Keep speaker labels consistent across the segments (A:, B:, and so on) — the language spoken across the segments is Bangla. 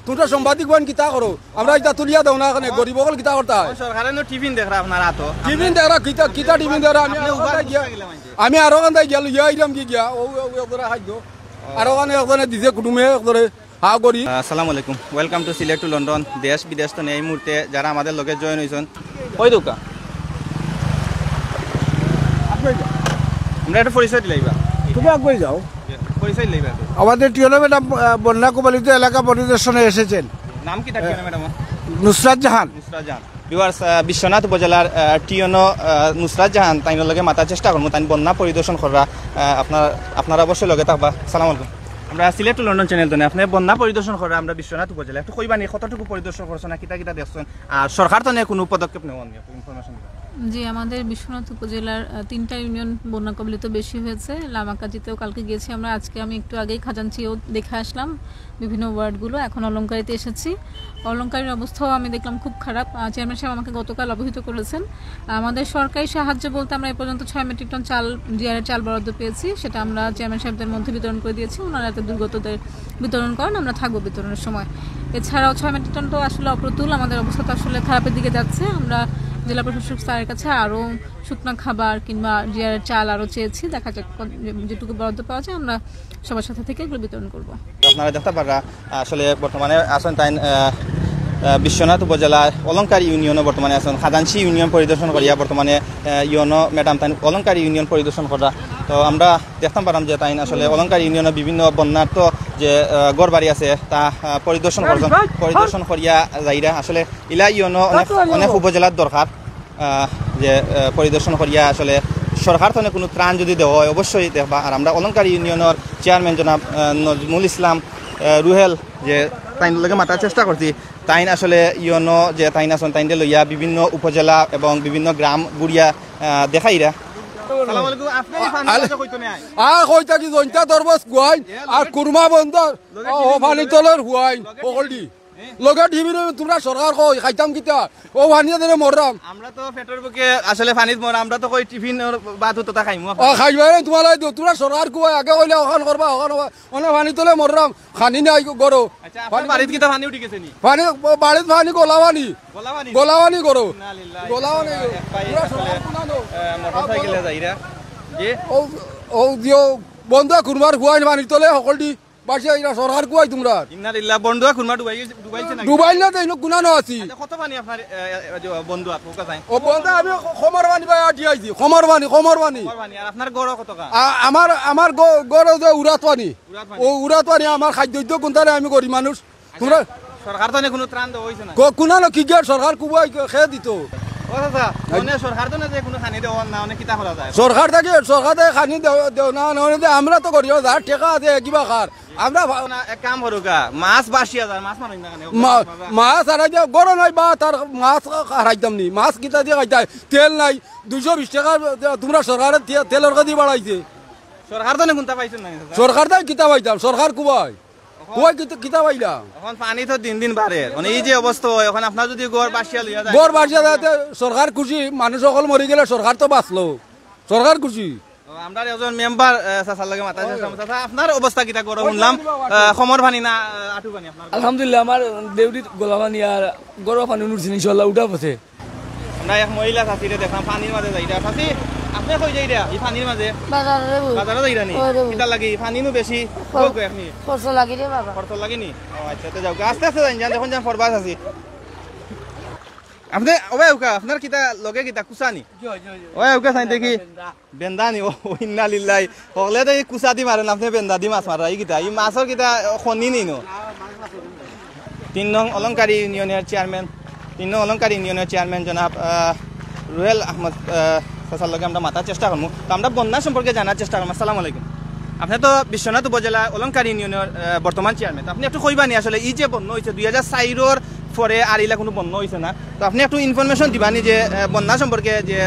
A: তোমরা সাংবাদিক বান কিতা করো আমরা এটা তুলিয়া দাও না এখানে গরিব হল কিতা করতে হয়
B: সরকারে নো টিফিন দেখরা আপনার হাতো
A: টিফিন দেখরা কিতা টিফিন দেখরা আমি আরো কান্দাই গেল ইরাম কি গিয়া ও ওরা খাইতো আরো কানে ওখানে দিছে কুটুমে করে হা করি।
B: আসসালামু আলাইকুম, welcome to Sylhet to London. দেশ বিদেশ তো এই মুহূর্তে যারা আমাদের লগে জয়েন হয়েছেন ওই দোকা আমরা একটা পরিচয় দিলাইবা
A: তুমি আগে যাও
B: পরিচয় দিলাইবা।
A: আমাদের টিওনো ম্যাডাম বন্যা কবলিত এলাকা পরিদর্শনে এসেছেন।
B: নাম কি থাকবে ম্যাডাম?
A: নুসরাত জাহান।
B: নুসরাত জাহান ভিউয়ার্স, বিশ্বনাথ উপজেলার টিওনো নুসরাত জাহান তাইনের লগে মাতার চেষ্টা করবো। তাই বন্যা পরিদর্শন করা আপনারা অবশ্যই লগে থাকবা। সালাম আলাইকুম। আমরা সিলেট টু লন্ডন চ্যানেল তো আপনি বন্যা পরিদর্শন করা আমরা বিশ্বনাথ উপজেলা একটু কইবানি কতটুকু পরিদর্শন করছেন না কিতা কিতা দেখছেন আর সরকার তো কোনো পদক্ষেপ নেওয়া ইনফরমেশন।
C: জি, আমাদের বিশ্বনাথ উপজেলার 3টা ইউনিয়ন বন্যা কবলিত বেশি হয়েছে। লামাকাজিতেও কালকে গিয়েছি আমরা, আজকে আমি একটু আগেই খাজাঞ্চিও দেখে আসলাম বিভিন্ন ওয়ার্ডগুলো। এখন অলংকারিতে এসেছি। অলংকারীর অবস্থাও আমি দেখলাম খুব খারাপ। চেয়ারম্যান সাহেব আমাকে গতকাল অবহিত করেছেন। আমাদের সরকারি সাহায্য বলতে আমরা এ পর্যন্ত 6 মেট্রিক টন চাল জিআরের চাল বরাদ্দ পেয়েছি, সেটা আমরা চেয়ারম্যান সাহেবদের মধ্যে বিতরণ করে দিয়েছি। ওনারা এত দুর্গতদের বিতরণ করেন, আমরা থাকবো বিতরণের সময়। এছাড়াও 6 মেট্রিক টন তো আসলে অপ্রতুল, আমাদের অবস্থা তো আসলে খারাপের দিকে যাচ্ছে। আমরা জেলা প্রশাসক স্যারের কাছে আরও শুকনো খাবার কিংবা জিআরের চাল আরও চেয়েছি, দেখা যাক যেটুকু বরাদ্দ পাওয়া যায় আমরা সবার সাথে থেকে এগুলো বিতরণ করবো।
B: আপনারা দেখতে পারা আসলে বর্তমানে আসেন তাই বিশ্বনাথ উপজেলা অলংকারী ইউনিয়নে বর্তমানে আছেন খাজাঞ্চি ইউনিয়ন পরিদর্শন করিয়া বর্তমানে ইউনো ম্যাডাম তাই অলংকারী ইউনিয়ন পরিদর্শন করা। তো আমরা দেখতে পারাম যে তাই আসলে অলংকারী ইউনিয়নের বিভিন্ন বন্যার্থ যে গড় বাড়ি আছে তা পরিদর্শন করিয়া যাইরা আসলে ইলা ইউনো অনেক উপজেলার দরকার যে পরিদর্শন করিয়া আসলে সরকার তো কোনো ত্রাণ যদি দেওয়া হয় অবশ্যই দেখবা। আর আমরা অলংকারী ইউনিয়নের চেয়ারম্যান জনাব নজমুল ইসলাম রুহেল যে তাইন লগে মাতার চেষ্টা করছি। তাইন আসলে ইউনো যে তাইন আসন তাইন লইয়া বিভিন্ন উপজেলা এবং বিভিন্ন গ্রাম গুড়িয়া দেখাইরা।
A: আর কুরমা বন্দর ও পানি তলের হুয়াইন ওকলডি লগা টিভি তোমরা সরকার কই খাইতাম কিতা ও পানি ধরে মররাম
B: আমরা তো পেটের বুকে আসলে পানিত মরা আমরা তো কই টিফিন বাত তো খাইমু
A: খাইবাই তোমালাই তোমরা সরকার কই আগে কইলে ওখান করবা ওখান অনে পানি তলে মররাম খানি নাই গরো।
B: আচ্ছা আপনার বাড়িতে কিতা পানি উঠি গেছে নি?
A: পানি বাড়িত পানি গোলাবানি গোলাবানি করো গোলাবানি
B: মোটরসাইকেলে যাইরা যে
A: ও দিও বন্ধ কুরমার হুয়াইন পানি তলে সকলটি বাসা ইরা সরকার কুয়াই তোমরা
B: ইন্নালিল্লাহ বন্ধুয়া খুনমা ডুবাইছে না
A: ডুবাইল না তো গুনা না আছি।
B: কত পানি আপনার বন্ধু আপনার কাছে?
A: ও বন্ধু আমি খমর পানি পাই আটি আইছি খমর পানি
B: আর আপনার গড় কত কা?
A: আমার গড় যে উড়াত পানি ও উড়াত পানি আমার খাদ্য কোনটারে আমি করি মানুষ তোমরা
B: সরকার তো কোনো ত্রাণ দেওয়া হইছে না
A: কোনা না কি গের সরকার কুবাই খেয়ে দিত
B: সরকার তো না যে কোনো খানি দেওয়া না অনেক কিতা করা যায়
A: সরকার থেকে খানি দেও না আমরা তো করি যার টেকা আছে কিবা খার আমরা
B: এক কাম করুকা মাছ 82,000 মাছ মারুন না
A: মাছ হারাই দিয়া গরম নাই বা তার মাছ হারাইতাম নি মাছ কিতা দিয়ে খাইতাই তেল নাই 220 টাকা তোমরা সরকারের তেলের কাদি বাড়াইছে।
B: সরকার তো কোনটা পাইছেন না?
A: সরকার তাই কিতা পাইতাম সরকার কুবাই কিতা পাইলা
B: এখন পানি তো দিন দিন বাড়ে এই যে অবস্থা এখন আপনার যদি গড় বাসিয়া লইয়া যায়
A: গড় বাসিয়া যাতে সরকার খুশি মানুষ সকল মরি গেলে সরকার তো বাঁচলো সরকার খুশি।
B: আমরা একজন মেম্বার চাচার লাগে মাথা চাচা আপনার অবস্থা কিটা গড় শুনলাম খমর পানি না আটু পানি আপনার?
D: আলহামদুলিল্লাহ আমার দেউরির গোলা পানি আর গড় পানি উঠছে ইনশাআল্লাহ উঠা পথে।
B: আমরা এক মহিলা চাচিরে দেখলাম পানির মাঝে যাইরা চাচি আপনি কই যাইরা এই পানির মাঝে বাজারে যাইরা নি কিটা লাগি পানিনো বেশি কই কই আপনি
E: খরচ লাগি রে বাবা
B: খরচ লাগি নি? ও আচ্ছা তো যাও আস্তে আস্তে যান দেখুন যান ফরবাস আছি আপনি ওবে উকা আপনার কিটা লগে কিটা কুসানি ওই উকা সাই দেখি বেন্দানি ও ইন্নালিল্লাহ হলে তো কুসা দি মারেন আপনি বেন্দা দি মাছ মারা এই কিটা এই মাছর কিটা খনি নি নো 3 নং অলংকারী ইউনিয়নের চেয়ারম্যান জনাব রুহেল আহমদ চাচার লগে আমরা মাতার চেষ্টা করবো। তো আমরা বন্যা সম্পর্কে জানার চেষ্টা করবো। আসসালামু আলাইকুম। আপনি তো বিশ্বনাথ উপজেলা অলংকারী ইউনিয়নের বর্তমান চেয়ারম্যান, আপনি একটু কইবানি আসলে এই যে বন্যা হয়েছে 2004 পরে আর ইলা কোনো বন্যা হয়েছে না, তো আপনি একটু ইনফরমেশন দিবানি যে বন্যা সম্পর্কে যে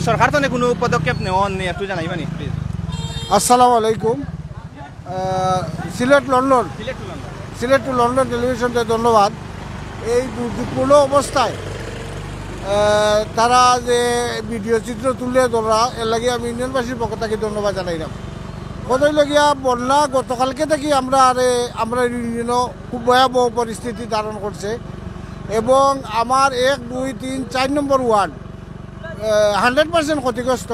B: সরকার তো কোনো পদক্ষেপ নেওয়া নেই একটু জানাইবানি প্লিজ।
A: আসসালামু আলাইকুম। সিলেট টু লন্ডন টেলিভিশনকে ধন্যবাদ। এই দুর্যোগপূর্ণ অবস্থায় তারা যে ভিডিও চিত্র তুলে ধরা এর লাগে আমি ইউনিয়নবাসীর পক্ষ থেকে ধন্যবাদ জানাইলাম।
E: কতইলগিয়া বন্যা গতকালকে থেকে আমরা ইউনিয়নও খুব ভয়াবহ পরিস্থিতি ধারণ করছে এবং আমার 1, 2, 3, 4 নম্বর ওয়ার্ড 100% ক্ষতিগ্রস্ত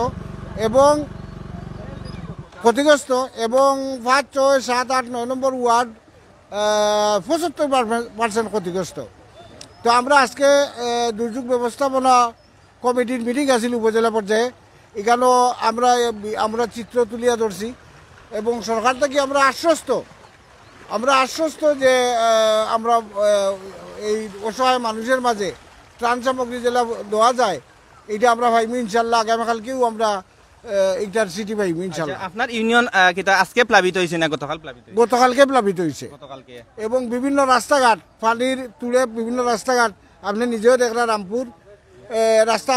E: এবং 5, 6, 7, 8, 9 নম্বর ওয়ার্ড 75% ক্ষতিগ্রস্ত। তো আমরা আজকে দুর্যোগ ব্যবস্থাপনা কমিটির মিটিং আছিল উপজেলা পর্যায়ে, এখানেও আমরা চিত্র তুলিয়া ধরছি এবং সরকার থেকে আমরা আশ্বস্ত যে আমরা এই অসহায় মানুষের মাঝে ত্রাণ সামগ্রী যেটা দেওয়া যায় এটা আমরা পাইমু ইনশাল্লাহ। আগামীকালকেও আমরা এইটার সিটি পাইমু ইনশাল্লাহ।
B: আপনার ইউনিয়ন কিতা আজকে প্লাবিত হয়েছে না গতকাল প্লাবিত হয়েছে?
E: গতকালকে প্লাবিত হয়েছে
B: গতকালকে।
E: এবং বিভিন্ন রাস্তাঘাট পানির তুলে বিভিন্ন রাস্তাঘাট আপনি নিজেও দেখলেন, রামপুর রাস্তা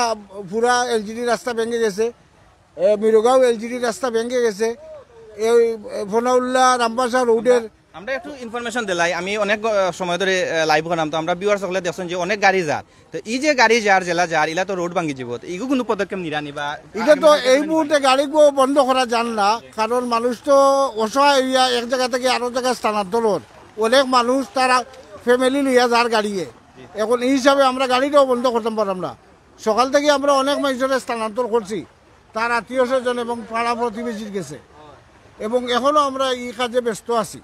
E: পুরা এলজিডি রাস্তা ভেঙে গেছে, মিরগাঁও এলজিডি রাস্তা ভেঙে গেছে, এই ফোনাউল্লাহ রামবাসা রোডের।
B: আমরা একটু ইনফরমেশন দিলাই, আমি অনেক সময় ধরে লাইভ করাম, তো আমরা ভিউয়ার্স সকলে দেখছেন যে অনেক গাড়ি যার, তো এই যে গাড়ি যার জেলা যার ইলা তো রোড ভাঙি যাব, এগু কোনো পদক্ষেপ নিরানি বা
E: এটা তো এই মুহূর্তে গাড়ি বন্ধ করা যান না, কারণ মানুষ তো অসহায় হইয়া এক জায়গা থেকে আরো জায়গায় স্থানান্তর, অনেক মানুষ তারা ফ্যামিলি লইয়া যার গাড়িয়ে, এখন এই হিসাবে আমরা গাড়িটাও বন্ধ করতে পারলাম না। সকাল থেকে আমরা অনেক মানুষের স্থানান্তর করছি, তার আত্মীয় স্বজন এবং পাড়া প্রতিবেশীর গেছে এবং এখনো আমরা এই কাজে ব্যস্ত আছি।